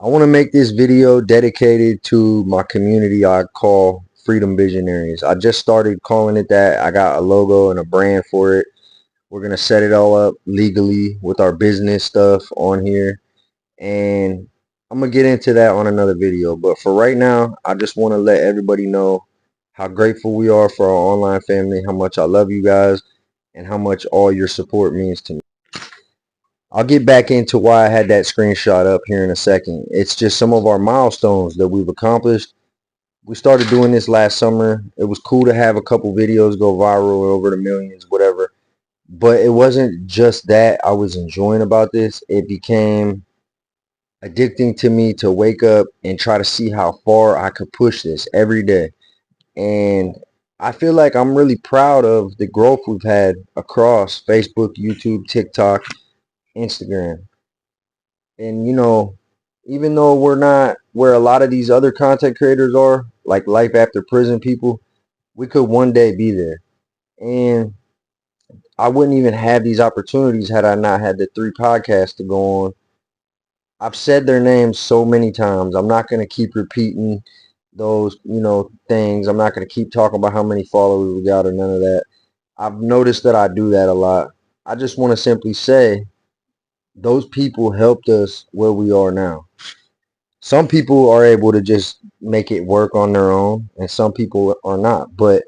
I want to make this video dedicated to my community I call Freedom Visionaries. I just started calling it that. I got a logo and a brand for it. We're going to set it all up legally with our business stuff on here. And I'm going to get into that on another video. But for right now, I just want to let everybody know how grateful we are for our online family, how much I love you guys, and how much all your support means to me. I'll get back into why I had that screenshot up here in a second. It's just some of our milestones that we've accomplished. We started doing this last summer. It was cool to have a couple videos go viral over the millions, whatever. But it wasn't just that I was enjoying about this. It became addicting to me to wake up and try to see how far I could push this every day. And I feel like I'm really proud of the growth we've had across Facebook, YouTube, TikTok, Instagram. And even though we're not where a lot of these other content creators are, like life after prison people, we could one day be there. And I wouldn't even have these opportunities had I not had the 3 podcasts to go on. I've said their names so many times. I'm not going to keep repeating those, things. I'm not going to keep talking about how many followers we got or none of that. I've noticed that I do that a lot. I just want to simply say those people helped us where we are now. Some people are able to just make it work on their own, and some people are not. But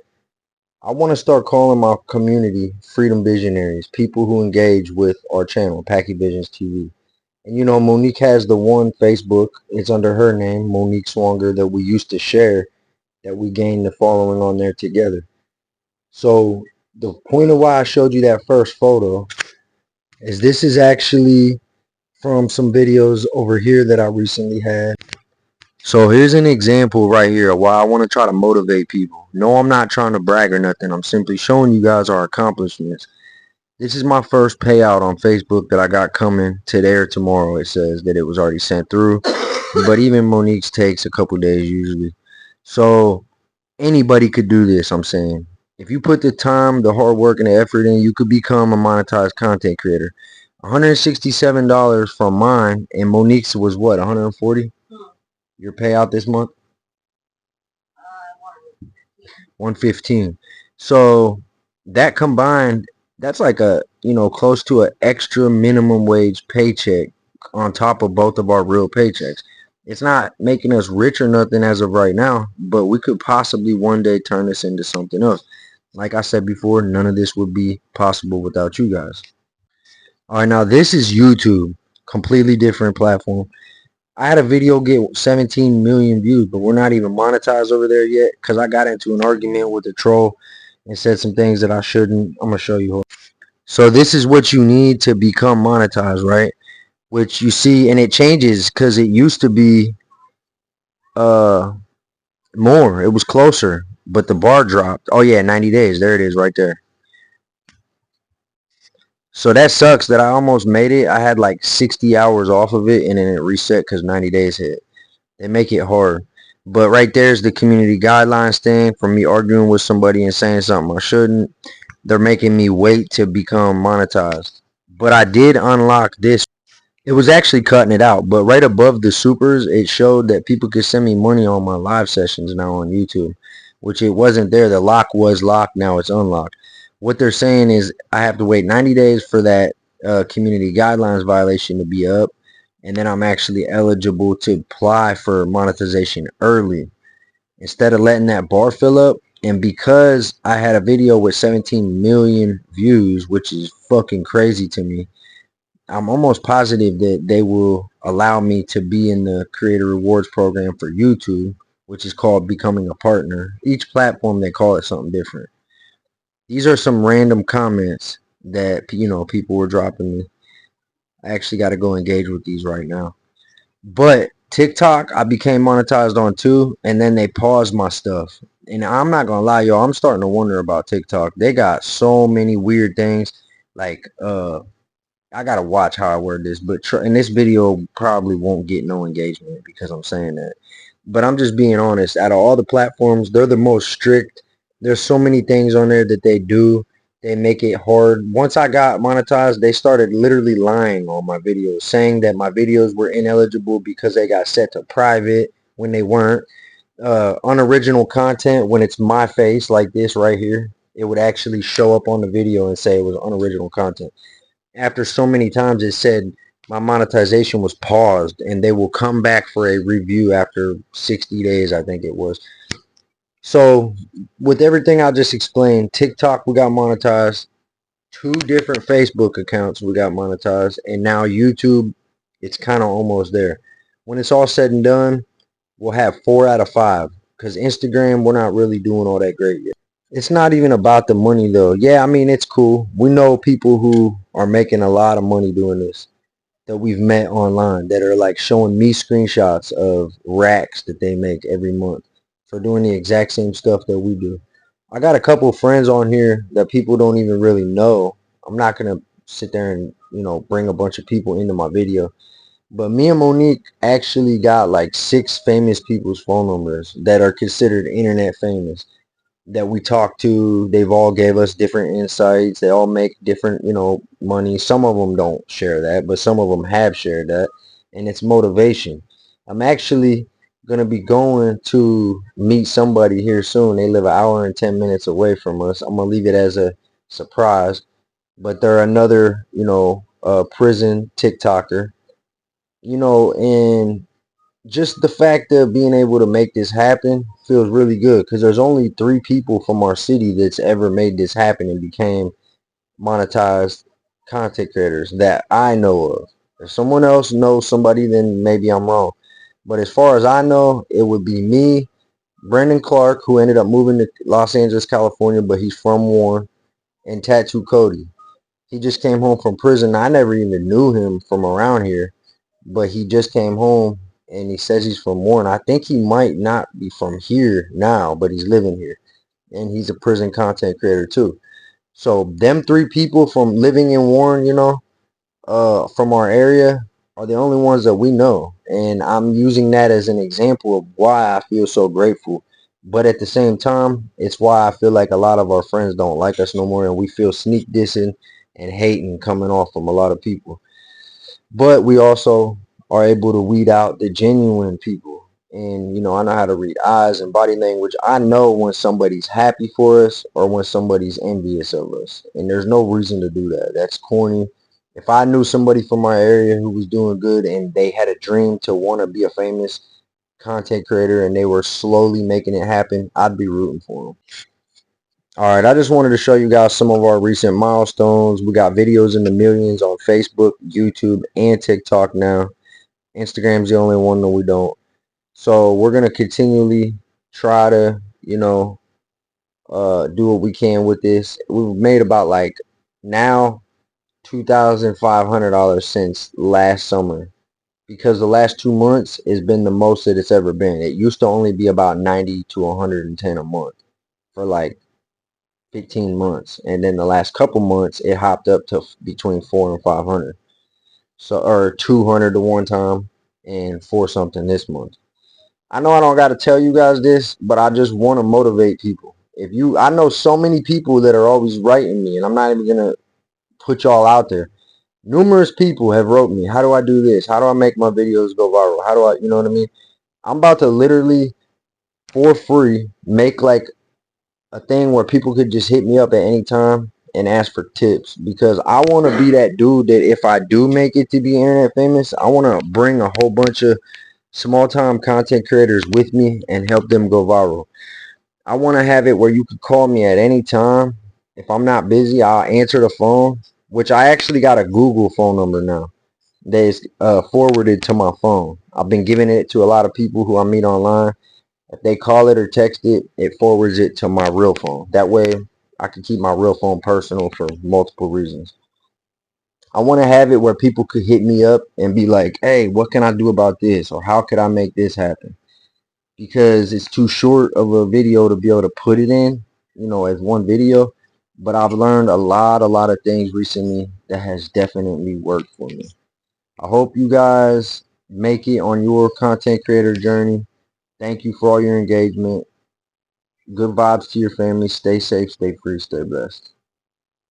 I want to start calling my community Freedom Visionaries, people who engage with our channel, PackyVisionsTv. And Monique has the one Facebook. It's under her name, Monique Swanger, that we used to share, that we gained the following on there together. So the point of why I showed you that first photo is this is actually from some videos over here that I recently had. So here's an example right here of why I want to try to motivate people. No, I'm not trying to brag or nothing. I'm simply showing you guys our accomplishments. This is my first payout on Facebook that I got coming today or tomorrow. It says that it was already sent through. But even Monique's takes a couple days usually. So anybody could do this, I'm saying. If you put the time, the hard work, and the effort in, you could become a monetized content creator. $167 from mine, and Monique's was what, 140? Your payout this month? 115. So that combined, that's like a close to an extra minimum wage paycheck on top of both of our real paychecks. It's not making us rich or nothing as of right now, but we could possibly one day turn this into something else. Like I said before, none of this would be possible without you guys. All right, now this is YouTube, completely different platform. I had a video get 17 million views, but we're not even monetized over there yet because I got into an argument with a troll and said some things that I shouldn't. I'm going to show you. So this is what you need to become monetized, right? Which you see, and it changes because it used to be more. It was closer, but the bar dropped. Oh yeah, 90 days. There it is right there. So that sucks that I almost made it. I had like 60 hours off of it, and then it reset because 90 days hit. They make it hard. But right there's the community guidelines thing from me arguing with somebody and saying something I shouldn't. They're making me wait to become monetized. But I did unlock this. It was actually cutting it out. But right above the supers, it showed that people could send me money on my live sessions now on YouTube, which it wasn't there. The lock was locked. Now it's unlocked. What they're saying is I have to wait 90 days for that community guidelines violation to be up. And then I'm actually eligible to apply for monetization early instead of letting that bar fill up. And because I had a video with 17 million views, which is fucking crazy to me, I'm almost positive that they will allow me to be in the creator rewards program for YouTube, which is called becoming a partner. Each platform, they call it something different. These are some random comments that people were dropping me. I actually got to go engage with these right now. But TikTok, I became monetized on too, and then they paused my stuff. And I'm not gonna lie, y'all, I'm starting to wonder about TikTok. They got so many weird things. Like, I gotta watch how I word this, but in this video probably won't get no engagement because I'm saying that. But I'm just being honest. Out of all the platforms, they're the most strict. There's so many things on there that they do They make it hard. Once I got monetized, they started literally lying on my videos, saying that my videos were ineligible because they got set to private when they weren't. Unoriginal content, when it's my face like this right here, it would actually show up on the video and say it was unoriginal content. After so many times it said my monetization was paused, and they will come back for a review after 60 days, I think it was. So with everything I just explained, TikTok we got monetized, two different Facebook accounts we got monetized, and now YouTube, it's kind of almost there. When it's all said and done, we'll have 4 out of 5, because Instagram, we're not really doing all that great yet. It's not even about the money though. Yeah, I mean, it's cool. We know people who are making a lot of money doing this, that we've met online, that are like showing me screenshots of racks that they make every month for doing the exact same stuff that we do. I got a couple of friends on here that people don't even really know. I'm not gonna sit there and bring a bunch of people into my video, but me and Monique actually got like 6 famous people's phone numbers that are considered internet famous, that we talk to. They've all gave us different insights. They all make different, money. Some of them don't share that, but some of them have shared that, and it's motivation. I'm actually going to be going to meet somebody here soon. They live an hour and 10 minutes away from us. I'm going to leave it as a surprise, but they're another, prison TikToker, and just the fact of being able to make this happen feels really good, because there's only 3 people from our city that's ever made this happen and became monetized content creators that I know of. If someone else knows somebody, then maybe I'm wrong. But as far as I know, it would be me, Brendan Clark, who ended up moving to Los Angeles, California, but he's from Warren, and Tattoo Cody. He just came home from prison. I never even knew him from around here, but he just came home, and he says he's from Warren. I think he might not be from here now, but he's living here, and he's a prison content creator too. So them 3 people from living in Warren, from our area, are the only ones that we know, and I'm using that as an example of why I feel so grateful. But at the same time, it's why I feel like a lot of our friends don't like us no more, and we feel sneak dissing and hating coming off from a lot of people. But we also are able to weed out the genuine people. And I know how to read eyes and body language. I know when somebody's happy for us or when somebody's envious of us, and there's no reason to do that. That's corny. If I knew somebody from my area who was doing good and they had a dream to want to be a famous content creator and they were slowly making it happen, I'd be rooting for them. All right, I just wanted to show you guys some of our recent milestones. We got videos in the millions on Facebook, YouTube, and TikTok now. Instagram's the only one that we don't. So we're going to continually try to, do what we can with this. We've made about like now $2,500 since last summer, because the last 2 months has been the most that it's ever been. It used to only be about 90 to 110 a month for like 15 months, and then the last couple months it hopped up to between 4 and 500. So, or 200 to one time, and 4 something this month. I know I don't got to tell you guys this, but I just want to motivate people. I know so many people that are always writing me, and I'm not even gonna put y'all out there. Numerous people have wrote me, how do I do this? How do I make my videos go viral? How do I, you know what I mean? I'm about to literally, for free, make like a thing where people could just hit me up at any time and ask for tips, because I want to be that dude that if I do make it to be internet famous, I want to bring a whole bunch of small time content creators with me and help them go viral. I want to have it where you could call me at any time. If I'm not busy, I'll answer the phone, which I actually got a Google phone number now that is forwarded to my phone. I've been giving it to a lot of people who I meet online. If they call it or text it, it forwards it to my real phone. That way I can keep my real phone personal for multiple reasons. I want to have it where people could hit me up and be like, hey, what can I do about this? Or how could I make this happen? Because it's too short of a video to be able to put it in, as one video. But I've learned a lot of things recently that has definitely worked for me. I hope you guys make it on your content creator journey. Thank you for all your engagement. Good vibes to your family. Stay safe, stay free, stay blessed.